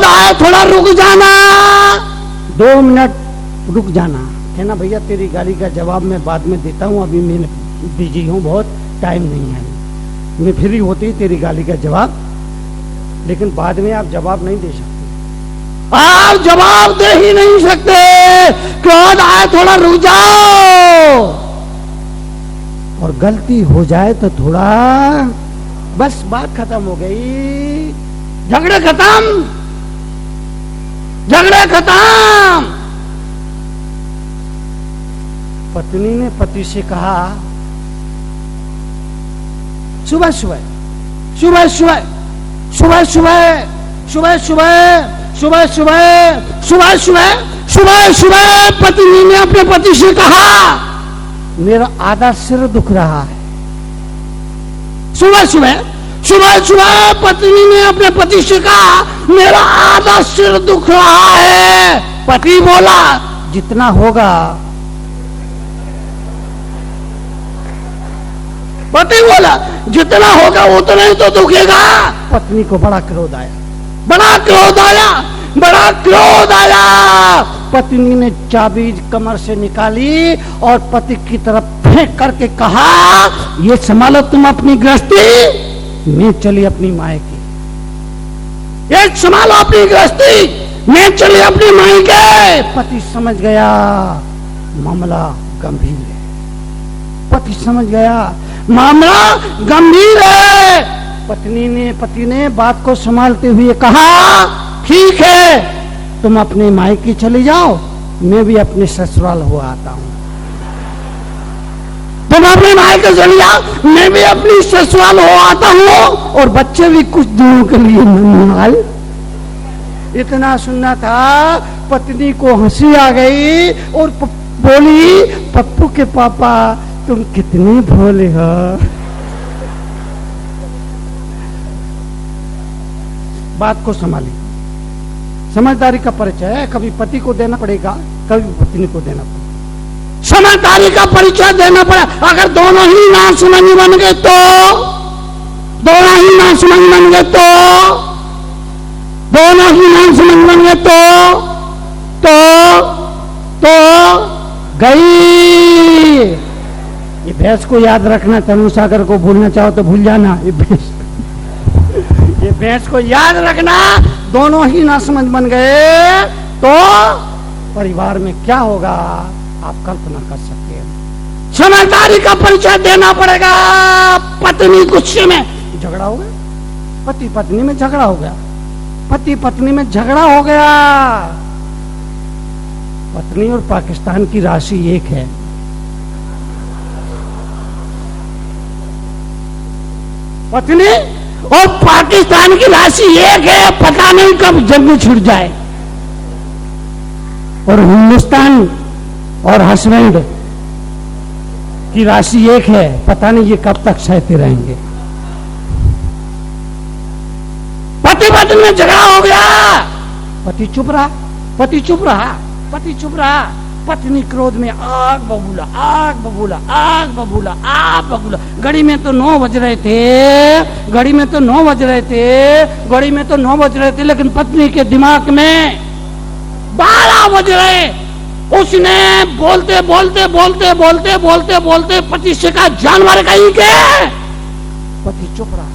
क्रोध आए थोड़ा रुक जाना, 2 मिनट रुक जाना, कहना भैया तेरी गाली का जवाब मैं बाद में देता हूँ, अभी मैं बिजी हूँ, बहुत टाइम नहीं है, मैं फ्री होती तेरी गाली का जवाब, लेकिन बाद में आप जवाब नहीं दे सकते, आप जवाब दे ही नहीं सकते। क्रोध आए थोड़ा रुक जाओ, और गलती हो जाए तो थोड़ा, बस बात खत्म हो गई, झगड़े खत्म, झगड़े खत्म। पत्नी ने पति से कहा, सुबह सुबह सुबह सुबह सुबह सुबह सुबह सुबह सुबह सुबह सुबह सुबह सुबह सुबह पत्नी ने अपने पति से कहा, मेरा आधा सिर दुख रहा है। सुबह सुबह सुबह सुबह पत्नी ने अपने पति से कहा, मेरा आधा सिर दुख रहा है। पति बोला, जितना होगा। पति बोला, जितना होगा उतना ही तो दुखेगा। पत्नी को बड़ा क्रोध आया, बड़ा क्रोध आया, बड़ा क्रोध आया। पत्नी ने चाबी कमर से निकाली और पति की तरफ फेंक करके कहा, ये संभालो तुम अपनी गृहस्थी, मैं चली अपनी मायके। ये संभालो अपनी गृहस्थी, मैं चली अपनी मायके। पति समझ गया मामला गंभीर है, पति समझ गया मामला गंभीर है। पति ने बात को संभालते हुए कहा, ठीक है तुम अपने मायके चले जाओ, मैं भी अपने ससुराल हो आता हूं। तुम अपने मायके चले जाओ, मैं भी अपनी ससुराल हो आता हूं, और बच्चे भी कुछ दिनों के लिए नन्हाल। इतना सुनना था, पत्नी को हंसी आ गई और बोली, पप्पू के पापा तुम कितने भोले हो। बात को संभाली, समझदारी का परिचय है, कभी पति को देना पड़ेगा, कभी पत्नी को देना पड़ेगा। समझदारी का परिचय देना पड़ेगा। अगर दोनों ही ना समझ बन गए तो, दोनों ही ना समझ बन गए तो, दोनों ही ना समझ बन गए तो गई। ये भैंस को याद रखना, तनु सागर को भूलना चाहो तो भूल जाना। ये भैंस को याद रखना, दोनों ही ना समझ बन गए तो परिवार में क्या होगा आप कल्पना कर सकते हैं। समझदारी का परिचय देना पड़ेगा। पत्नी गुस्से में झगड़ा हो गया, पति पत्नी में झगड़ा हो गया, पति पत्नी में झगड़ा हो गया। पत्नी और पाकिस्तान की राशि एक है। पत्नी और पाकिस्तान की राशि एक है, पता नहीं कब जंग छुट जाए। और हिंदुस्तान और हस्बैंड की राशि एक है, पता नहीं ये कब तक सहते रहेंगे। पति पत्नी में झगड़ा हो गया, पति चुप रहा, पति चुप रहा, पति चुप रहा। पत्नी क्रोध में आग बबूला, आग बबूला, आग बबूला, आग बबूला। घड़ी में तो 9 बज रहे थे, घड़ी में तो 9 बज रहे थे, घड़ी में तो 9 बज रहे थे, लेकिन पत्नी के दिमाग में 12 बज रहे। उसने बोलते बोलते बोलते बोलते बोलते बोलते पति से कहा, जानवर कहीं के। पति चुप रहा,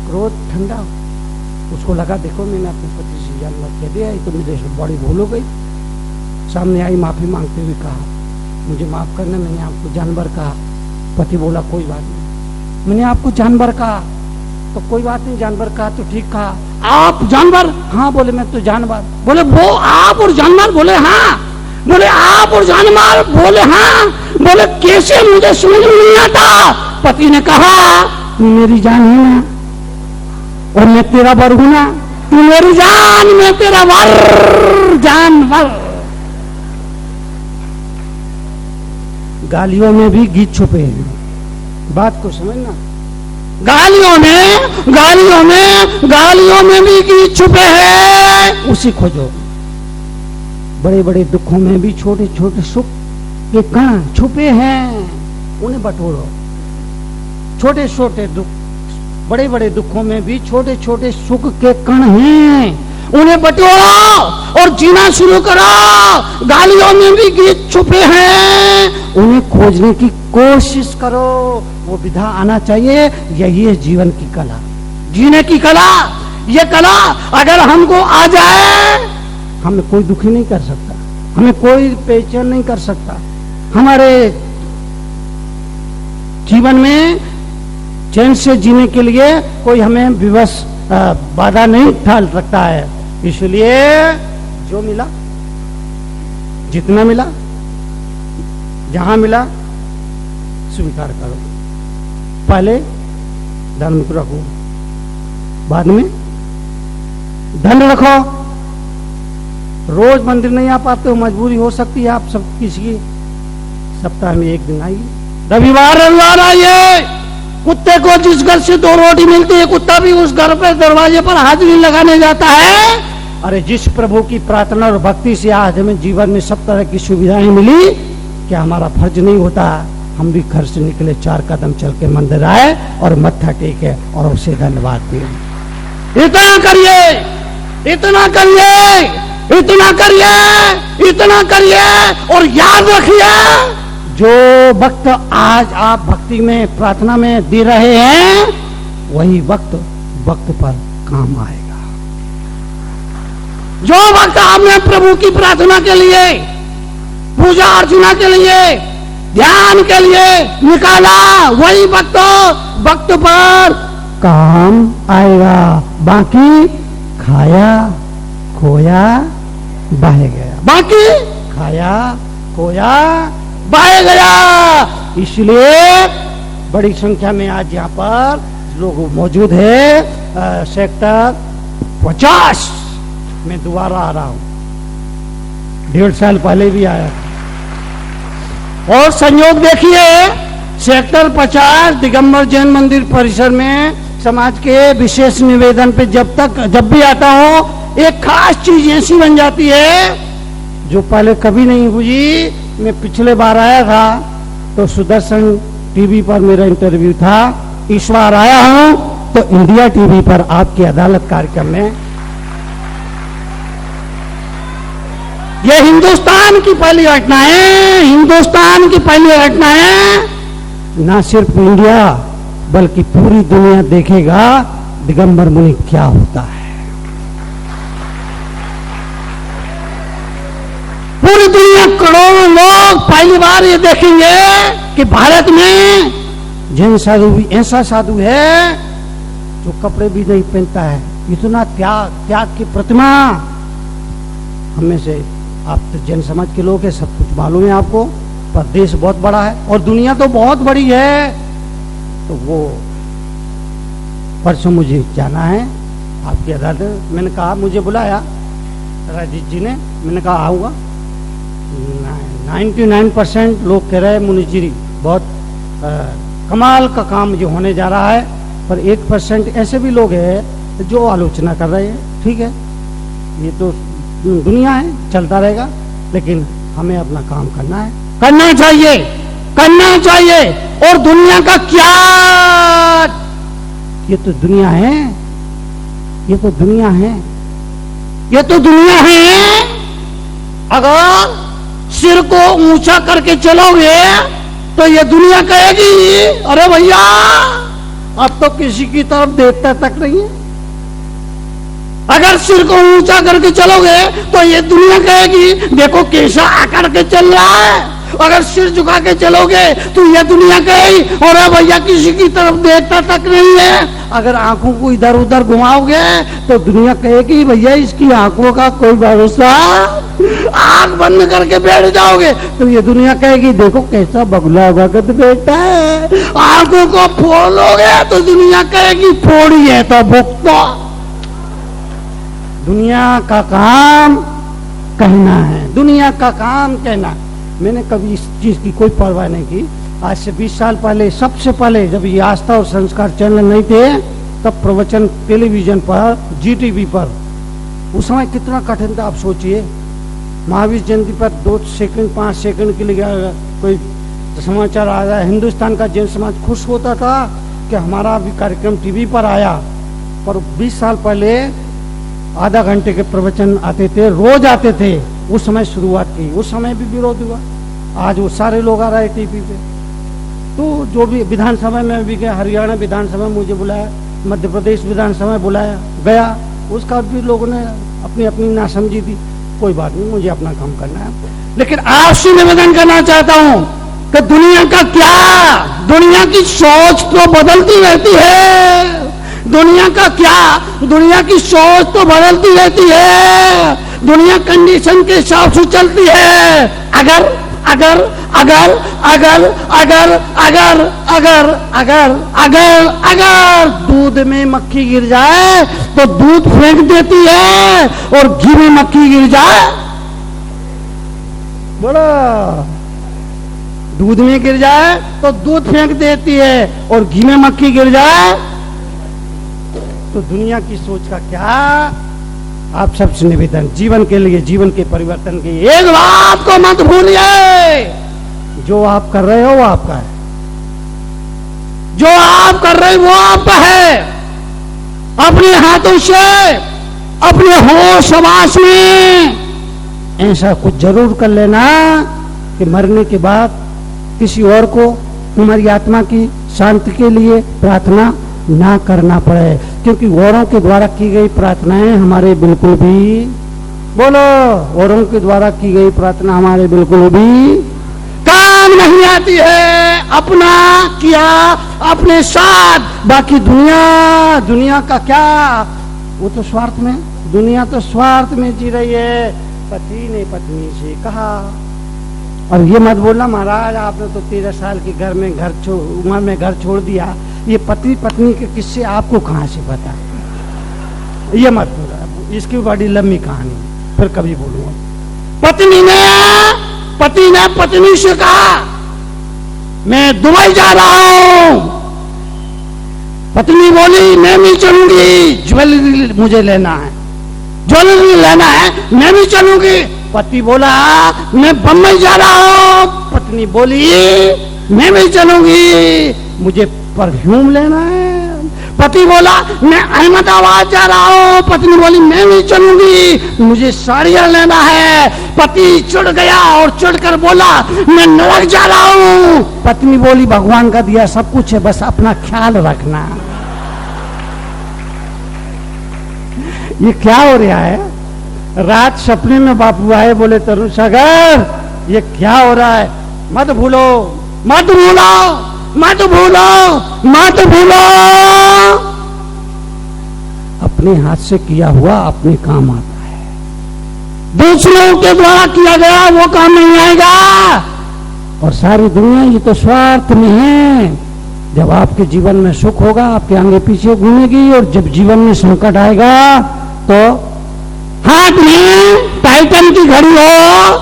क्रोध ठंडा। उसको लगा देखो मैंने अपने पति से जानवर कह दिया, तो मेरे से बड़ी भूल हो गई। सामने आई, माफी मांगते हुए कहा, मुझे माफ करना, मैंने आपको जानवर कहा। पति बोला कोई बात नहीं, मैंने आपको जानवर कहा तो कोई बात नहीं, जानवर कहा तो ठीक कहा। आप जानवर? हाँ। बोले मैं तो जानवर। बोले वो आप और जानवर? बोले हाँ। बोले आप और जानवर? बोले हाँ। बोले कैसे, मुझे समझ में नहीं आता। पति ने कहा, तू मेरी जान है ना, और मैं तेरा वर हूं ना। तू मेरी जान, मैं तेरा वर, जानवर। गालियों में भी गीत छुपे हैं, बात को समझना। गालियों में भी गीत छुपे हैं, उसी खोजो। बड़े बड़े दुखों में भी छोटे छोटे सुख के कण छुपे हैं, उन्हें बटोरो। छोटे छोटे दुख बड़े बड़े दुखों में भी छोटे छोटे सुख के कण हैं, उन्हें बटोरो और जीना शुरू करो। गालियों में भी गीत छुपे हैं, उन्हें खोजने की कोशिश करो। वो विधा आना चाहिए। यही है जीवन की कला, जीने की कला। ये कला अगर हमको आ जाए, हमें कोई दुखी नहीं कर सकता, हमें कोई बेचैन नहीं कर सकता। हमारे जीवन में चैन से जीने के लिए कोई हमें विवश बाधा नहीं डाल सकता है। इसलिए जो मिला, जितना मिला, जहां मिला, स्वीकार करो। पहले धर्म को रखो, बाद में धन रखो। रोज मंदिर नहीं आ पाते हो, मजबूरी हो सकती है आप सब किसी की, सप्ताह में एक दिन आइए, रविवार आइए। कुत्ते को जिस घर से 2 रोटी मिलती है, कुत्ता भी उस घर पर दरवाजे पर हाजिरी लगाने जाता है। अरे जिस प्रभु की प्रार्थना और भक्ति से आज हमें जीवन में सब तरह की सुविधाएं मिली, क्या हमारा फर्ज नहीं होता हम भी घर से निकले, 4 कदम चल के मंदिर आए और मत्था टेके और उसे धन्यवाद दिए। इतना करिए, इतना करिए, इतना करिए, इतना करिए। और याद रखिए, जो वक्त आज आप भक्ति में, प्रार्थना में दे रहे हैं, वही वक्त पर काम आएगा। जो वक्त आपने प्रभु की प्रार्थना के लिए, पूजा अर्चना के लिए, ध्यान के लिए निकाला, वही वक्त पर काम आएगा। बाकी खाया खोया बह गया, बाकी खाया खोया बह गया। इसलिए बड़ी संख्या में आज यहाँ पर लोग मौजूद है। सेक्टर 50 में दोबारा आ रहा हूं, 1.5 साल पहले भी आया था। और संयोग देखिए, सेक्टर 50 दिगंबर जैन मंदिर परिसर में समाज के विशेष निवेदन पे जब भी आता हूं, एक खास चीज ऐसी बन जाती है जो पहले कभी नहीं हुई। मैं पिछले बार आया था तो सुदर्शन टीवी पर मेरा इंटरव्यू था। इस बार आया हूं तो इंडिया टीवी पर आपकी अदालत कार्यक्रम में। यह हिंदुस्तान की पहली घटना है, हिंदुस्तान की पहली घटना है। ना सिर्फ इंडिया बल्कि पूरी दुनिया देखेगा दिगंबर मुनि क्या होता है। पूरी दुनिया, करोड़ों लोग पहली बार ये देखेंगे कि भारत में जैन साधु भी ऐसा साधु है जो कपड़े भी नहीं पहनता है। इतना त्याग की प्रतिमा। हमें से आप तो जैन समाज के लोग हैं, सब कुछ मालूम है आपको, पर देश बहुत बड़ा है और दुनिया तो बहुत बड़ी है। तो वो परसों मुझे जाना है आपकी अदालत। मैंने कहा, मुझे बुलाया राजीव जी ने, मैंने कहा आऊँगा। 99% लोग कह रहे हैं मुनि जी बहुत कमाल का काम जो होने जा रहा है, पर 1% ऐसे भी लोग हैं जो आलोचना कर रहे हैं। ठीक है, ये तो दुनिया है, चलता रहेगा, लेकिन हमें अपना काम करना है, करना चाहिए, करना चाहिए। और दुनिया का क्या, ये तो दुनिया है, ये तो दुनिया है, ये तो दुनिया है। अगर सिर को ऊंचा करके चलोगे तो ये दुनिया कहेगी, अरे भैया अब तो किसी की तरफ देखता तक नहीं है। अगर सिर को ऊंचा करके चलोगे तो ये दुनिया कहेगी, देखो कैसा आकर के चल रहा है। अगर सिर झुका के चलोगे तो ये दुनिया कहेगी, अरे भैया किसी की तरफ देखता तक नहीं है। अगर आंखों को इधर उधर घुमाओगे तो दुनिया कहेगी, भैया इसकी आंखों का कोई भरोसा। आंख बंद करके बैठ जाओगे तो ये दुनिया कहेगी, देखो कैसा बगुला भगत बैठा है। आंखों को फोड़ लोगे तो दुनिया कहेगी, फोड़ी है तो भुगतो। दुनिया का काम कहना है, दुनिया का काम कहना। मैंने कभी इस चीज की कोई परवाह नहीं की। आज से 20 साल पहले, सबसे पहले जब ये आस्था और संस्कार चैनल नहीं थे, तब प्रवचन टेलीविजन पर, GTV पर, उस समय कितना कठिन था आप सोचिए। महावीर जयंती पर 2 सेकंड 5 सेकंड के लिए कोई समाचार आ जाए, हिंदुस्तान का जैन समाज खुश होता था। कि हमारा भी कार्यक्रम टीवी पर आया, पर 20 साल पहले आधा घंटे के प्रवचन आते थे, रोज आते थे। उस समय शुरुआत की, उस समय भी विरोध हुआ। आज वो सारे लोग आ रहे टीवी पे। तो जो भी विधानसभा में भी गया, हरियाणा विधानसभा में मुझे बुलाया, मध्य प्रदेश विधानसभा में बुलाया गया, उसका भी लोगों ने अपनी अपनी नासमझी दी। कोई बात नहीं, मुझे अपना काम करना है। लेकिन आपसे निवेदन करना चाहता हूं कि दुनिया का क्या, दुनिया की सोच तो बदलती रहती है। दुनिया का क्या, दुनिया की सोच तो बदलती रहती है। दुनिया कंडीशन के हिसाब से चलती है। अगर अगर अगर अगर अगर अगर अगर अगर अगर अगर दूध में मक्खी गिर जाए तो दूध फेंक देती है, और घी में मक्खी गिर जाए, बोलो, दूध में गिर जाए तो दूध फेंक देती है, और घी में मक्खी गिर जाए तो दुनिया की सोच का क्या। आप सबसे निवेदन, जीवन के लिए, जीवन के परिवर्तन के लिए एक बात को मत भूलिए, जो आप कर रहे हो वो आपका है। जो आप कर रहे हो वो आपका है। अपने हाथों से, अपने होश हवास में ऐसा कुछ जरूर कर लेना कि मरने के बाद किसी और को तुम्हारी आत्मा की शांति के लिए प्रार्थना ना करना पड़े, क्योंकि औरों के द्वारा की गई प्रार्थनाएं हमारे बिल्कुल भी, बोलो, औरों के द्वारा की गई प्रार्थना हमारे बिल्कुल भी काम नहीं आती है। अपना किया अपने साथ, बाकी दुनिया, दुनिया का क्या, वो तो स्वार्थ में, दुनिया तो स्वार्थ में जी रही है। पति ने पत्नी से कहा, और ये मत बोलना महाराज आपने तो 13 साल की घर में उम्र में घर छोड़ दिया, ये पति पत्नी के किस्से आपको कहां से पता, ये मत बोला, इसकी बड़ी लंबी कहानी, फिर कभी बोलूंगा। पति ने पत्नी से कहा मैं दुबई जा रहा हूं। पत्नी बोली मैं भी चलूंगी, ज्वेलरी मुझे लेना है, ज्वेलरी लेना है, मैं भी चलूंगी। पति बोला मैं बम्बई जा रहा हूं। पत्नी बोली मैं भी चलूंगी, मुझे परफ्यूम लेना है। पति बोला मैं अहमदाबाद जा रहा हूं। पत्नी बोली मैं भी चलूंगी, मुझे साड़ियां लेना है। पति चिढ़ गया और चिढ़कर बोला मैं नरक जा रहा हूं। पत्नी बोली भगवान का दिया सब कुछ है, बस अपना ख्याल रखना। ये क्या हो रहा है? रात सपने में बापू आए, बोले तरुण सागर ये क्या हो रहा है? मत भूलो, मत भूलो, मत भूलो, मत भूलो, अपने हाथ से किया हुआ अपने काम आता है, दूसरों के द्वारा किया गया वो काम नहीं आएगा। और सारी दुनिया ये तो स्वार्थ में है। जब आपके जीवन में सुख होगा आपके आगे पीछे घूमेगी, और जब जीवन में संकट आएगा तो हाथ में टाइटन की घड़ी हो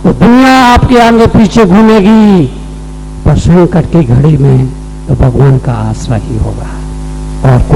तो दुनिया आपके आगे पीछे घूमेगी, पर संकट की घड़ी में तो भगवान का आश्रय ही होगा और